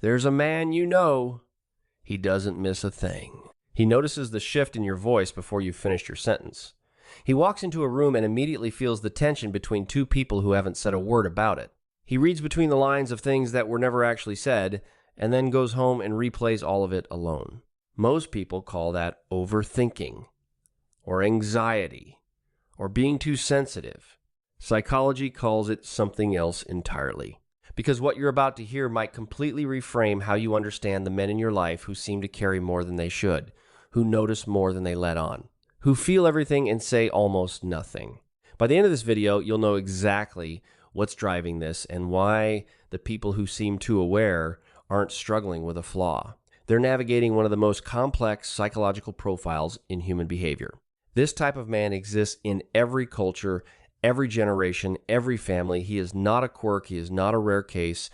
There's a man you know. He doesn't miss a thing. He notices the shift in your voice before you've finished your sentence. He walks into a room and immediately feels the tension between two people who haven't said a word about it. He reads between the lines of things that were never actually said, and then goes home and replays all of it alone. Most people call that overthinking, or anxiety, or being too sensitive. Psychology calls it something else entirely. Because what you're about to hear might completely reframe how you understand the men in your life who seem to carry more than they should, who notice more than they let on, who feel everything and say almost nothing. By the end of this video, you'll know exactly what's driving this and why the people who seem too aware aren't struggling with a flaw. They're navigating one of the most complex psychological profiles in human behavior. This type of man exists in every culture, every generation, every family. He is not a quirk. He is not a rare case.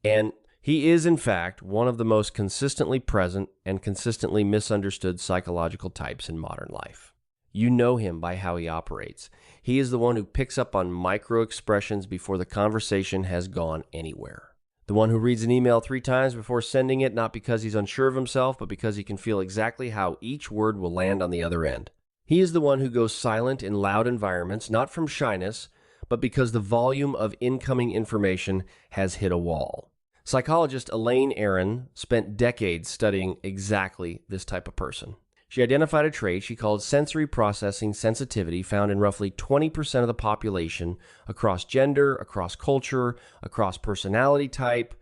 And he is, in fact, one of the most consistently present and consistently misunderstood psychological types in modern life. You know him by how he operates. He is the one who picks up on micro expressions before the conversation has gone anywhere. The one who reads an email 3 times before sending it, not because he's unsure of himself, but because he can feel exactly how each word will land on the other end. He is the one who goes silent in loud environments, not from shyness, but because the volume of incoming information has hit a wall. Psychologist Elaine Aron spent decades studying exactly this type of person. She identified a trait she called sensory processing sensitivity found in roughly 20% of the population across gender, across culture, across personality type.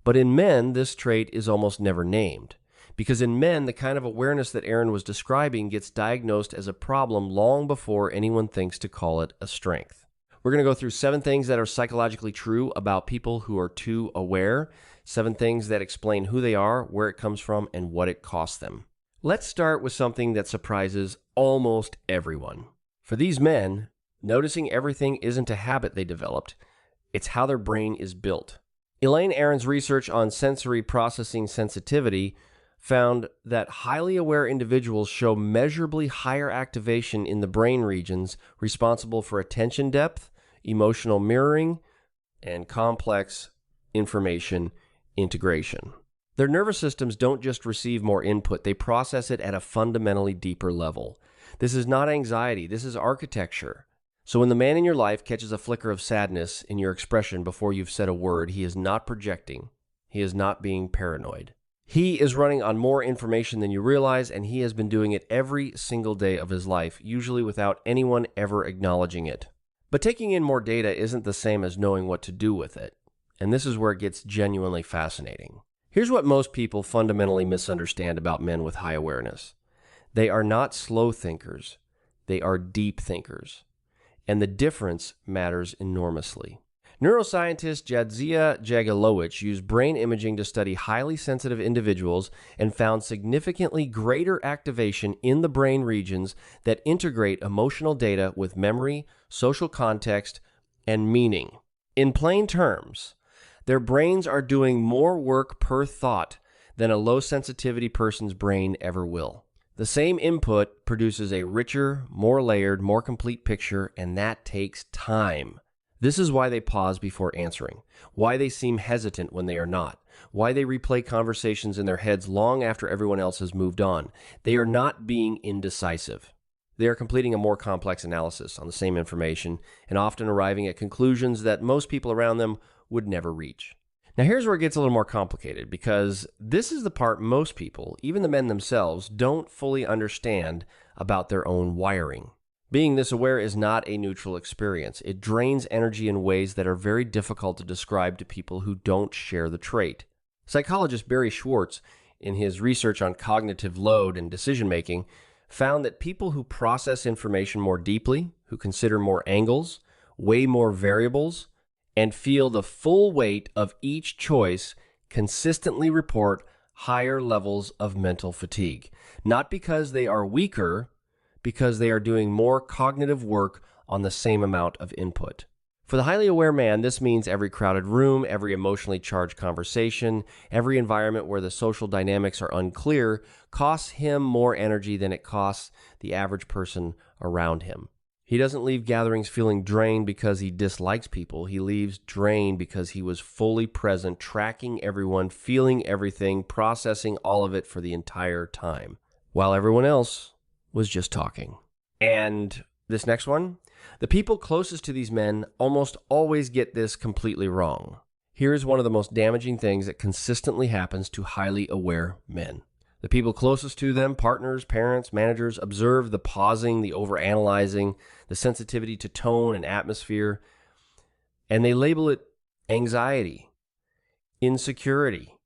But in men, this trait is almost never named. Because in men, the kind of awareness that Aron was describing gets diagnosed as a problem long before anyone thinks to call it a strength. We're going to go through 7 things that are psychologically true about people who are too aware, 7 things that explain who they are, where it comes from, and what it costs them. Let's start with something that surprises almost everyone. For these men, noticing everything isn't a habit they developed, it's how their brain is built. Elaine Aron's research on sensory processing sensitivity found that highly aware individuals show measurably higher activation in the brain regions responsible for attention depth, emotional mirroring, and complex information integration. Their nervous systems don't just receive more input, they process it at a fundamentally deeper level. This is not anxiety, this is architecture. So when the man in your life catches a flicker of sadness in your expression before you've said a word, he is not projecting. He is not being paranoid. He is running on more information than you realize, and he has been doing it every single day of his life, usually without anyone ever acknowledging it. But taking in more data isn't the same as knowing what to do with it. And this is where it gets genuinely fascinating. Here's what most people fundamentally misunderstand about men with high awareness. They are not slow thinkers. They are deep thinkers. And the difference matters enormously. Neuroscientist Jadzia Jagielowicz used brain imaging to study highly sensitive individuals and found significantly greater activation in the brain regions that integrate emotional data with memory, social context, and meaning. In plain terms, their brains are doing more work per thought than a low-sensitivity person's brain ever will. The same input produces a richer, more layered, more complete picture, and that takes time. This is why they pause before answering, why they seem hesitant when they are not, why they replay conversations in their heads long after everyone else has moved on. They are not being indecisive. They are completing a more complex analysis on the same information and often arriving at conclusions that most people around them would never reach. Now here's where it gets a little more complicated, because this is the part most people, even the men themselves, don't fully understand about their own wiring. Being this aware is not a neutral experience. It drains energy in ways that are very difficult to describe to people who don't share the trait. Psychologist Barry Schwartz, in his research on cognitive load and decision-making, found that people who process information more deeply, who consider more angles, weigh more variables, and feel the full weight of each choice consistently report higher levels of mental fatigue. Not because they are weaker, because they are doing more cognitive work on the same amount of input. For the highly aware man, this means every crowded room, every emotionally charged conversation, every environment where the social dynamics are unclear costs him more energy than it costs the average person around him. He doesn't leave gatherings feeling drained because he dislikes people. He leaves drained because he was fully present, tracking everyone, feeling everything, processing all of it for the entire time, while everyone else was just talking. And this next one, the people closest to these men almost always get this completely wrong. Here's one of the most damaging things that consistently happens to highly aware men. The people closest to them, partners, parents, managers, observe the pausing, the overanalyzing, the sensitivity to tone and atmosphere, and they label it anxiety, insecurity,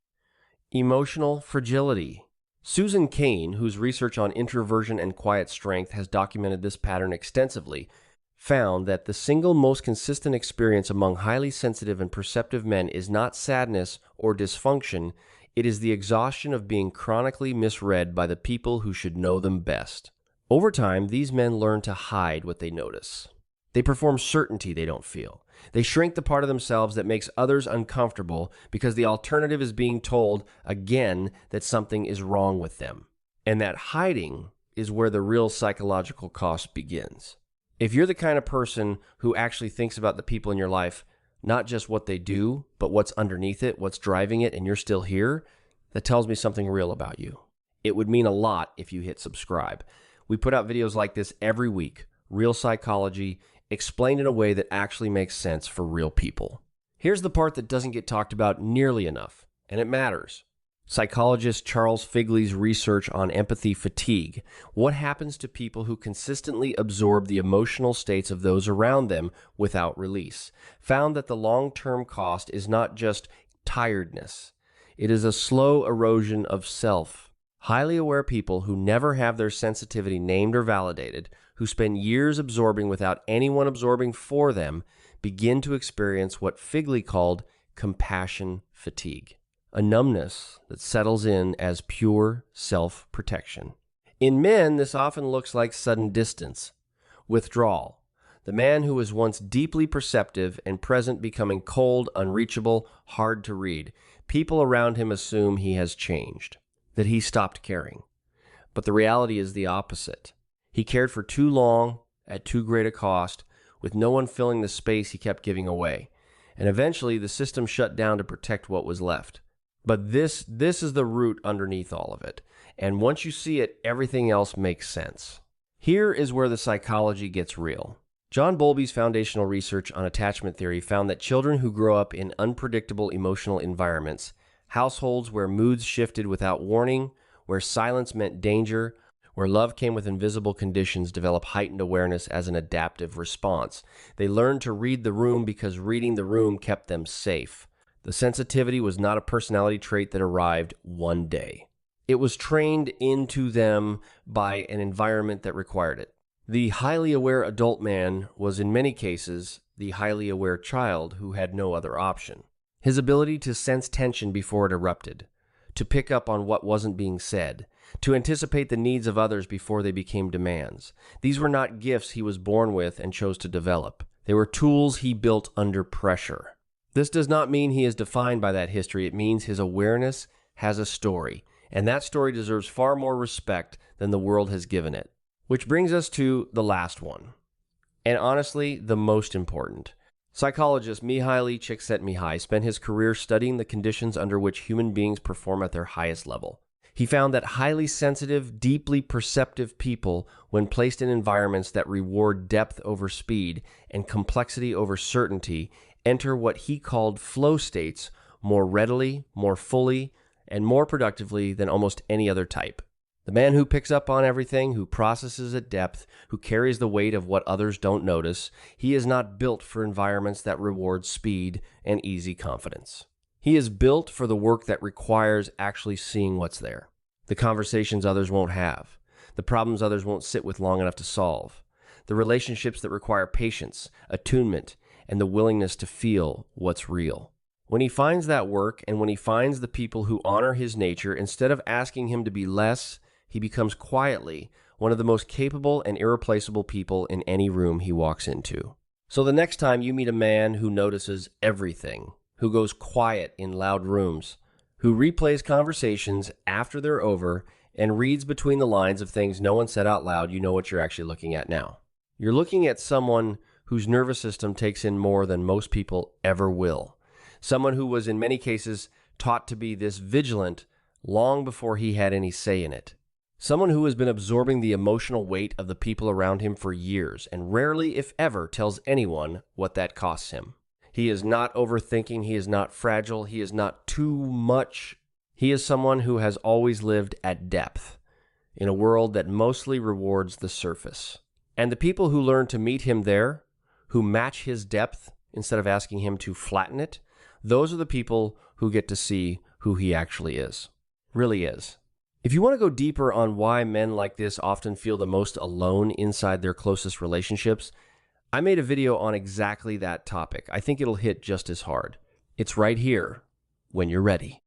emotional fragility. Susan Cain, whose research on introversion and quiet strength has documented this pattern extensively, found that the single most consistent experience among highly sensitive and perceptive men is not sadness or dysfunction. It is the exhaustion of being chronically misread by the people who should know them best. Over time, these men learn to hide what they notice. They perform certainty they don't feel. They shrink the part of themselves that makes others uncomfortable because the alternative is being told again that something is wrong with them. And that hiding is where the real psychological cost begins. If you're the kind of person who actually thinks about the people in your life, not just what they do, but what's underneath it, what's driving it, and you're still here, that tells me something real about you. It would mean a lot if you hit subscribe. We put out videos like this every week, real psychology, explained in a way that actually makes sense for real people. Here's the part that doesn't get talked about nearly enough, and it matters. Psychologist Charles Figley's research on empathy fatigue, what happens to people who consistently absorb the emotional states of those around them without release, found that the long-term cost is not just tiredness. It is a slow erosion of self. Highly aware people who never have their sensitivity named or validated, who spend years absorbing without anyone absorbing for them, begin to experience what Figley called compassion fatigue. A numbness that settles in as pure self-protection. In men, this often looks like sudden distance, withdrawal. The man who was once deeply perceptive and present becoming cold, unreachable, hard to read. People around him assume he has changed, that he stopped caring. But the reality is the opposite. He cared for too long, at too great a cost, with no one filling the space he kept giving away. And eventually, the system shut down to protect what was left. But this is the root underneath all of it. And once you see it, everything else makes sense. Here is where the psychology gets real. John Bowlby's foundational research on attachment theory found that children who grow up in unpredictable emotional environments, households where moods shifted without warning, where silence meant danger, where love came with invisible conditions, develop heightened awareness as an adaptive response. They learned to read the room because reading the room kept them safe. The sensitivity was not a personality trait that arrived one day. It was trained into them by an environment that required it. The highly aware adult man was in many cases the highly aware child who had no other option. His ability to sense tension before it erupted, to pick up on what wasn't being said, to anticipate the needs of others before they became demands. These were not gifts he was born with and chose to develop. They were tools he built under pressure. This does not mean he is defined by that history. It means his awareness has a story, and that story deserves far more respect than the world has given it. Which brings us to the last one, and honestly, the most important. Psychologist Mihaly Csikszentmihalyi spent his career studying the conditions under which human beings perform at their highest level. He found that highly sensitive, deeply perceptive people, when placed in environments that reward depth over speed and complexity over certainty, enter what he called flow states more readily, more fully, and more productively than almost any other type. The man who picks up on everything, who processes at depth, who carries the weight of what others don't notice, he is not built for environments that reward speed and easy confidence. He is built for the work that requires actually seeing what's there, the conversations others won't have, the problems others won't sit with long enough to solve, the relationships that require patience, attunement, and the willingness to feel what's real. When he finds that work, and when he finds the people who honor his nature, instead of asking him to be less, he becomes quietly one of the most capable and irreplaceable people in any room he walks into. So the next time you meet a man who notices everything, who goes quiet in loud rooms, who replays conversations after they're over, and reads between the lines of things no one said out loud, you know what you're actually looking at now. You're looking at someone whose nervous system takes in more than most people ever will. Someone who was in many cases taught to be this vigilant long before he had any say in it. Someone who has been absorbing the emotional weight of the people around him for years and rarely, if ever, tells anyone what that costs him. He is not overthinking, he is not fragile, he is not too much. He is someone who has always lived at depth, in a world that mostly rewards the surface. And the people who learn to meet him there, who match his depth instead of asking him to flatten it, those are the people who get to see who he actually is. Really is. If you want to go deeper on why men like this often feel the most alone inside their closest relationships, I made a video on exactly that topic. I think it'll hit just as hard. It's right here when you're ready.